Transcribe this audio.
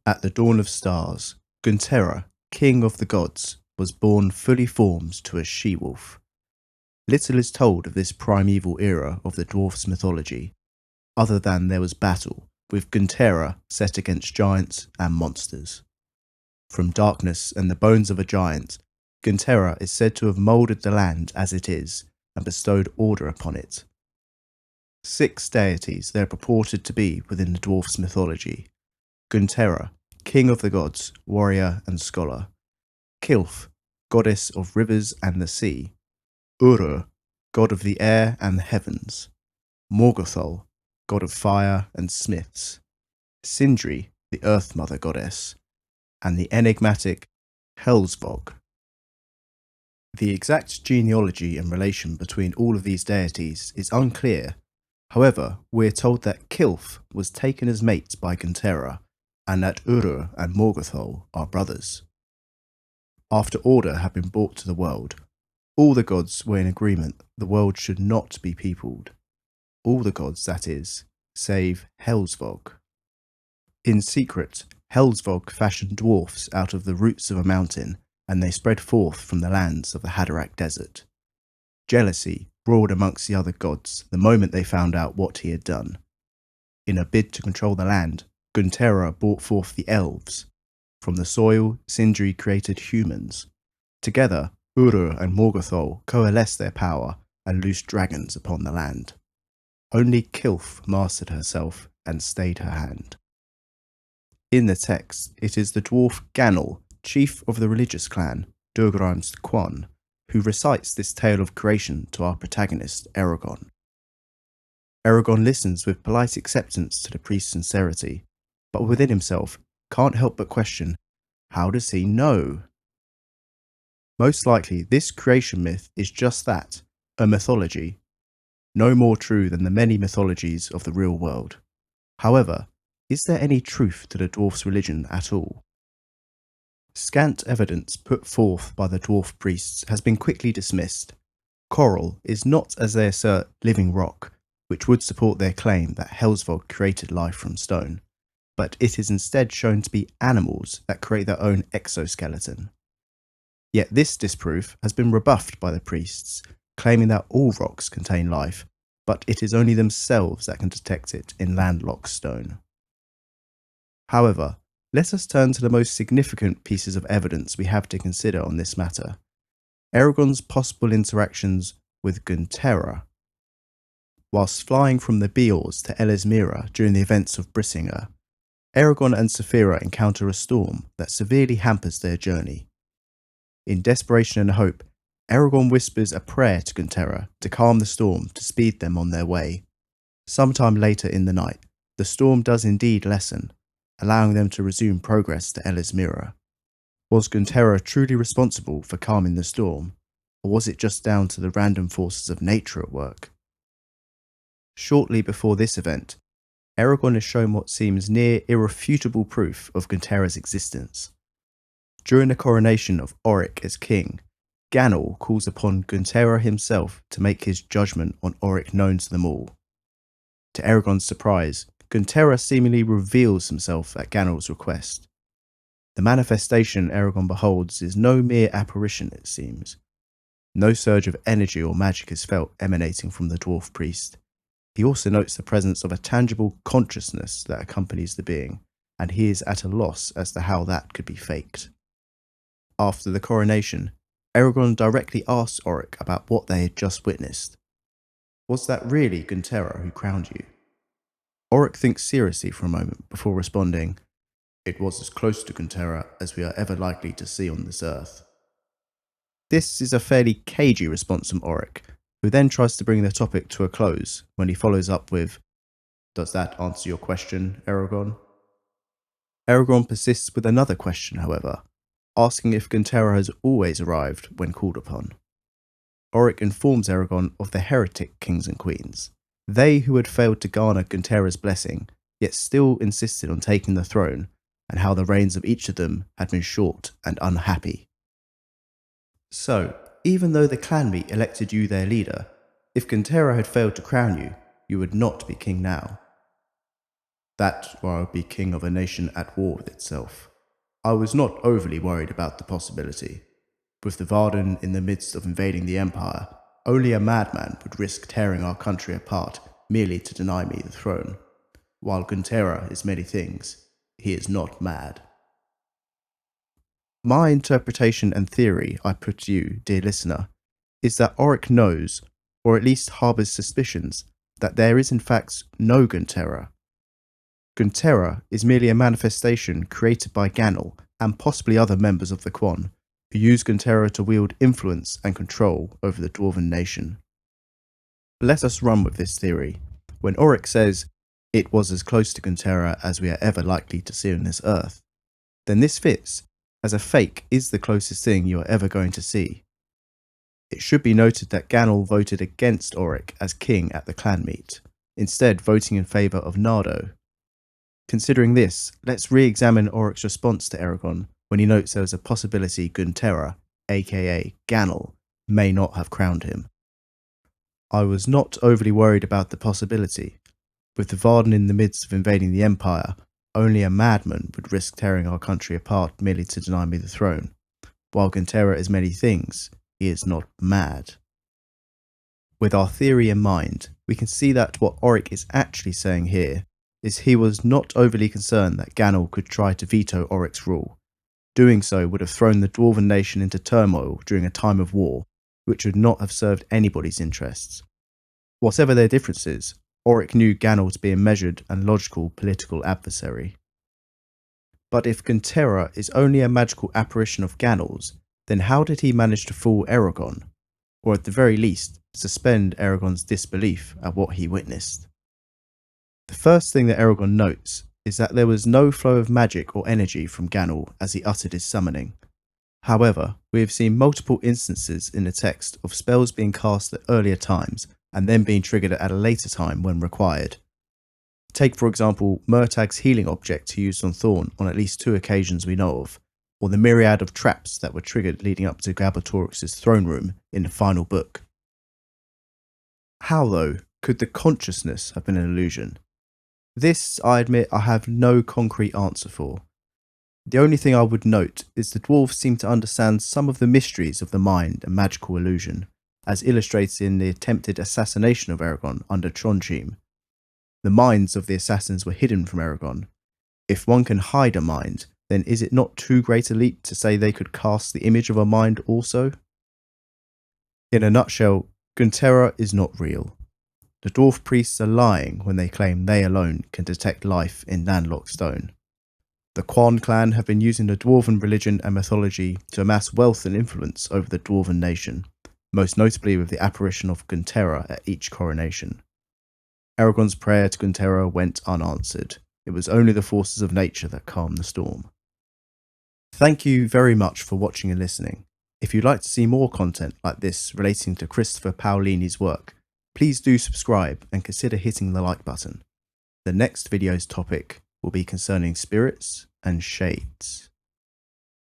At the dawn of stars, Guntera, king of the gods, was born fully formed to a she-wolf. Little is told of this primeval era of the dwarfs' mythology, other than there was battle, with Guntera set against giants and monsters. From darkness and the bones of a giant, Guntera is said to have moulded the land as it is and bestowed order upon it. 6 deities there are purported to be within the dwarfs' mythology: Guntera, king of the gods, warrior and scholar; Kilf, goddess of rivers and the sea; Urur, god of the air and the heavens; Morgothol, god of fire and smiths; Sindri, the earth mother goddess; and the enigmatic Helsvog. The exact genealogy and relation between all of these deities is unclear. However, we're told that Kilf was taken as mate by Guntera, and that Urur and Morgothol are brothers. After order had been brought to the world, all the gods were in agreement the world should not be peopled. All the gods, that is, save Helsvog. In secret, Helsvog fashioned dwarfs out of the roots of a mountain, and they spread forth from the lands of the Haderach desert. Jealousy roared amongst the other gods the moment they found out what he had done. In a bid to control the land, Guntera brought forth the elves. From the soil, Sindri created humans. Together, Urur and Morgothol coalesced their power and loosed dragons upon the land. Only Kilf mastered herself and stayed her hand. In the text, it is the dwarf Ganel, chief of the religious clan, Durgrim's Quan, who recites this tale of creation to our protagonist, Eragon. Eragon listens with polite acceptance to the priest's sincerity, but within himself can't help but question, how does he know? Most likely, this creation myth is just that, a mythology, no more true than the many mythologies of the real world. However, is there any truth to the dwarf's religion at all? Scant evidence put forth by the dwarf priests has been quickly dismissed. Coral is not, as they assert, living rock, which would support their claim that Helsvog created life from stone, but it is instead shown to be animals that create their own exoskeleton. Yet this disproof has been rebuffed by the priests, claiming that all rocks contain life, but it is only themselves that can detect it in landlocked stone. However, let us turn to the most significant pieces of evidence we have to consider on this matter: Eragon's possible interactions with Guntera. Whilst flying from the Beors to Elismira during the events of Brisinga, Eragon and Saphira encounter a storm that severely hampers their journey. In desperation and hope, Eragon whispers a prayer to Guntera to calm the storm to speed them on their way. Sometime later in the night, the storm does indeed lessen, allowing them to resume progress to Elismira. Was Guntera truly responsible for calming the storm, or was it just down to the random forces of nature at work? Shortly before this event, Eragon is shown what seems near irrefutable proof of Guntera's existence. During the coronation of Auric as king, Ganel calls upon Guntera himself to make his judgment on Auric known to them all. To Eragon's surprise, Guntera seemingly reveals himself at Ganel's request. The manifestation Eragon beholds is no mere apparition, it seems. No surge of energy or magic is felt emanating from the dwarf priest. He also notes the presence of a tangible consciousness that accompanies the being, and he is at a loss as to how that could be faked. After the coronation, Eragon directly asks Auric about what they had just witnessed. Was that really Guntera who crowned you? Auric thinks seriously for a moment before responding, "It was as close to Guntera as we are ever likely to see on this earth." This is a fairly cagey response from Auric, who then tries to bring the topic to a close when he follows up with, "Does that answer your question, Eragon?" Eragon persists with another question, however, asking if Guntera has always arrived when called upon. Auric informs Eragon of the heretic kings and queens, they who had failed to garner Guntera's blessing, yet still insisted on taking the throne, and how the reigns of each of them had been short and unhappy. So, even though the clan meet elected you their leader, if Guntera had failed to crown you, you would not be king now. That or I would be king of a nation at war with itself. I was not overly worried about the possibility. With the Dwarven in the midst of invading the Empire, only a madman would risk tearing our country apart merely to deny me the throne. While Guntera is many things, he is not mad. My interpretation and theory I put to you, dear listener, is that Oric knows, or at least harbours suspicions, that there is in fact no Guntera. Guntera is merely a manifestation created by Ganel and possibly other members of the Quan, who use Guntera to wield influence and control over the Dwarven nation. Let us run with this theory. When Oric says, "It was as close to Guntera as we are ever likely to see on this earth," then this fits, as a fake is the closest thing you are ever going to see. It should be noted that Ganel voted against Oric as king at the clan meet, instead voting in favour of Nardo. Considering this, let's re-examine Oric's response to Eragon when he notes there was a possibility Guntera, aka Ganel, may not have crowned him. I was not overly worried about the possibility. With the Dwarven in the midst of invading the Empire, only a madman would risk tearing our country apart merely to deny me the throne. While Guntera is many things, he is not mad. With our theory in mind, we can see that what Oric is actually saying here is he was not overly concerned that Ganel could try to veto Oric's rule. Doing so would have thrown the Dwarven nation into turmoil during a time of war, which would not have served anybody's interests. Whatever their differences, Oric knew Ganel to be a measured and logical political adversary. But if Guntera is only a magical apparition of Ganel's, then how did he manage to fool Eragon? Or at the very least, suspend Eragon's disbelief at what he witnessed? The first thing that Eragon notes is that there was no flow of magic or energy from Ganel as he uttered his summoning. However, we have seen multiple instances in the text of spells being cast at earlier times and then being triggered at a later time when required. Take for example Murtag's healing object he used on Thorn on at least 2 occasions we know of, or the myriad of traps that were triggered leading up to Gabatorix's throne room in the final book. How, though, could the consciousness have been an illusion? This, I admit, I have no concrete answer for. The only thing I would note is the dwarves seem to understand some of the mysteries of the mind and magical illusion, as illustrated in the attempted assassination of Eragon under Trondheim. The minds of the assassins were hidden from Eragon. If one can hide a mind, then is it not too great a leap to say they could cast the image of a mind also? In a nutshell, Guntera is not real. The dwarf priests are lying when they claim they alone can detect life in landlocked stone. The Quan clan have been using the Dwarven religion and mythology to amass wealth and influence over the Dwarven nation, most notably with the apparition of Guntera at each coronation. Eragon's prayer to Guntera went unanswered. It was only the forces of nature that calmed the storm. Thank you very much for watching and listening. If you'd like to see more content like this relating to Christopher Paolini's work, please do subscribe and consider hitting the like button. The next video's topic will be concerning spirits and shades.